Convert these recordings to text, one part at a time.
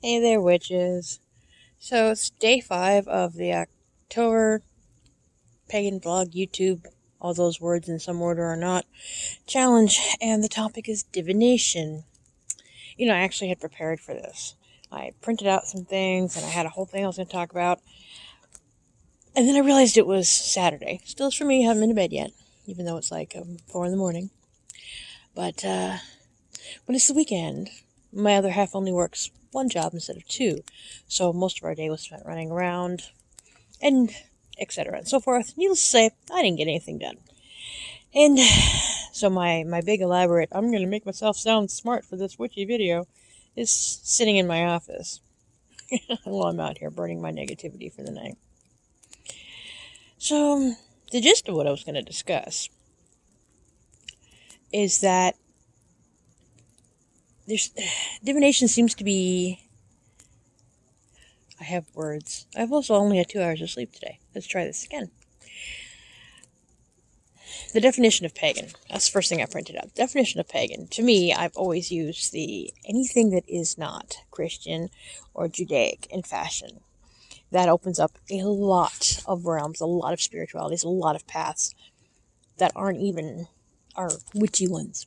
Hey there, witches. So it's day 5 of the October Pagan Blog, YouTube, all those words in some order or not, challenge, and the topic is divination. I actually had prepared for this. I printed out some things, and I had a whole thing I was going to talk about, and then I realized it was Saturday. Still for me, I haven't been to bed yet, even though it's like 4 in the morning. But when it's the weekend, my other half only works one job instead of two, so most of our day was spent running around, and etc. and so forth. Needless to say, I didn't get anything done. And so my big elaborate, I'm going to make myself sound smart for this witchy video, is sitting in my office while I'm out here burning my negativity for the night. So the gist of what I was going to discuss is that divination seems to be... I have words. I've also only had 2 hours of sleep today. Let's try this again. The definition of pagan. That's the first thing I printed out. Definition of pagan. To me, I've always used anything that is not Christian or Judaic in fashion. That opens up a lot of realms, a lot of spiritualities, a lot of paths that aren't even our witchy ones.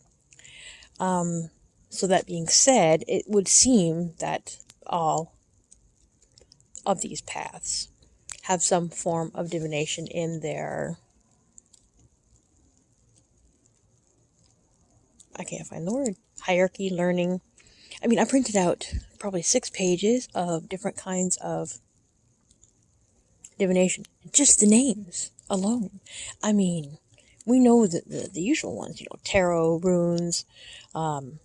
So that being said, it would seem that all of these paths have some form of divination in their... I can't find the word. Hierarchy, learning. I mean, I printed out probably 6 pages of different kinds of divination. Just the names alone. I mean, we know the usual ones, tarot, runes, palm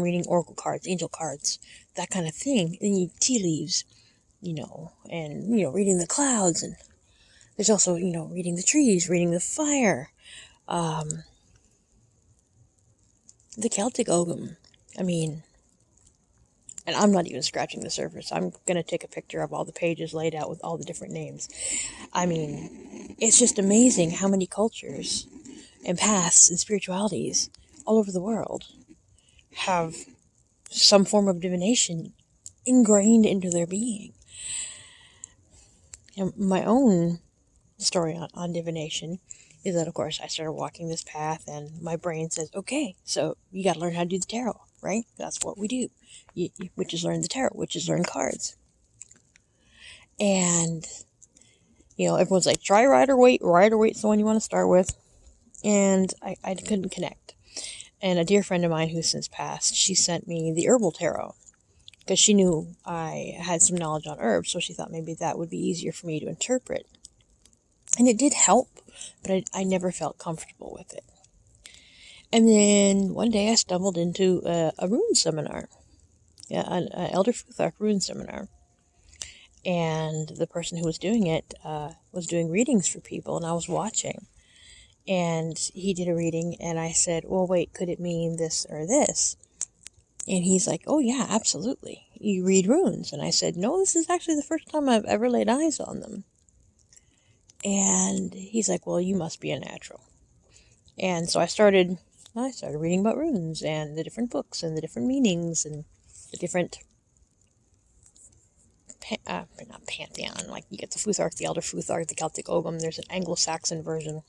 reading, oracle cards, angel cards, that kind of thing. And tea leaves, and, reading the clouds. And there's also, reading the trees, reading the fire. The Celtic Ogham. I mean, and I'm not even scratching the surface. I'm going to take a picture of all the pages laid out with all the different names. I mean, it's just amazing how many cultures and paths and spiritualities all over the world have some form of divination ingrained into their being. And my own story on divination is that, of course, I started walking this path, and my brain says, okay, so you got to learn how to do the tarot, right? That's what we do. Witches learn the tarot, witches learn cards. And, everyone's like, try Rider-Waite. Rider-Waite's the one you want to start with. And I couldn't connect. And a dear friend of mine who's since passed, she sent me the herbal tarot, because she knew I had some knowledge on herbs, so she thought maybe that would be easier for me to interpret. And it did help, but I never felt comfortable with it. And then one day I stumbled into a rune seminar. Yeah, an Elder Futhark rune seminar. And the person who was doing it was doing readings for people, and I was watching. And he did a reading, and I said, well, wait, could it mean this or this? And he's like, oh, yeah, absolutely. You read runes. And I said, no, this is actually the first time I've ever laid eyes on them. And he's like, well, you must be a natural. And so I started reading about runes and the different books and the different meanings and the different, not pantheon, like you get the Futhark, the Elder Futhark, the Celtic Ogham, there's an Anglo-Saxon version,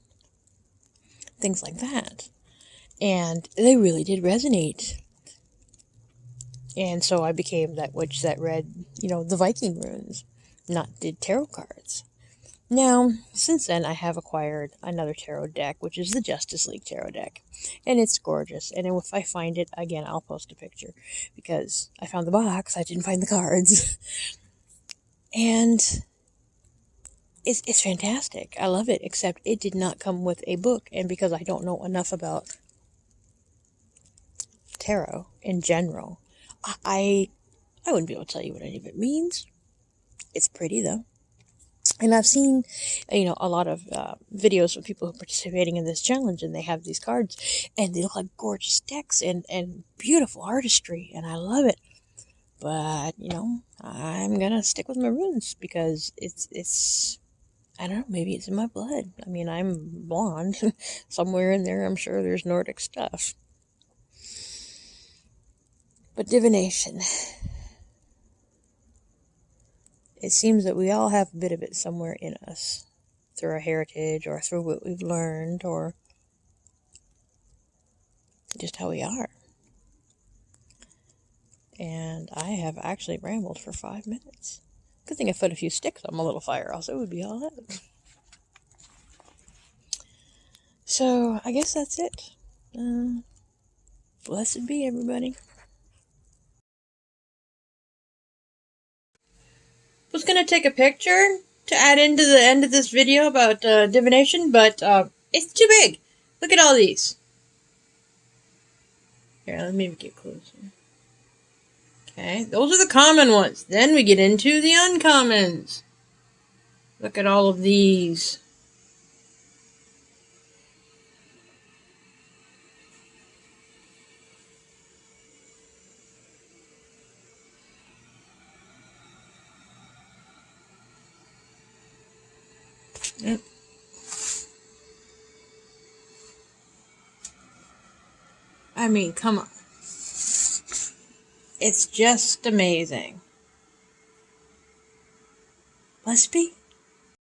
things like that. And they really did resonate. And so I became that witch that read, the Viking runes, not did tarot cards. Now, since then, I have acquired another tarot deck, which is the Justice League tarot deck. And it's gorgeous. And if I find it, again, I'll post a picture. Because I found the box, I didn't find the cards. And it's fantastic. I love it, except it did not come with a book. And because I don't know enough about tarot in general, I wouldn't be able to tell you what any of it means. It's pretty, though. And I've seen, a lot of videos of people who are participating in this challenge, and they have these cards, and they look like gorgeous decks and beautiful artistry, and I love it. But, I'm going to stick with my runes, because it's, I don't know, maybe it's in my blood. I mean, I'm blonde. Somewhere in there, I'm sure there's Nordic stuff. But divination. it seems that we all have a bit of it somewhere in us, through our heritage or through what we've learned or just how we are. And I have actually rambled for 5 minutes. Good thing I put a few sticks on my little fire, else it would be all out. So, I guess that's it. Blessed be everybody. Was gonna take a picture to add into the end of this video about divination, but it's too big. Look at all these. Here, let me get closer. Okay, those are the common ones. Then we get into the uncommons. Look at all of these. Yep. I mean, come on. It's just amazing. Blessed be.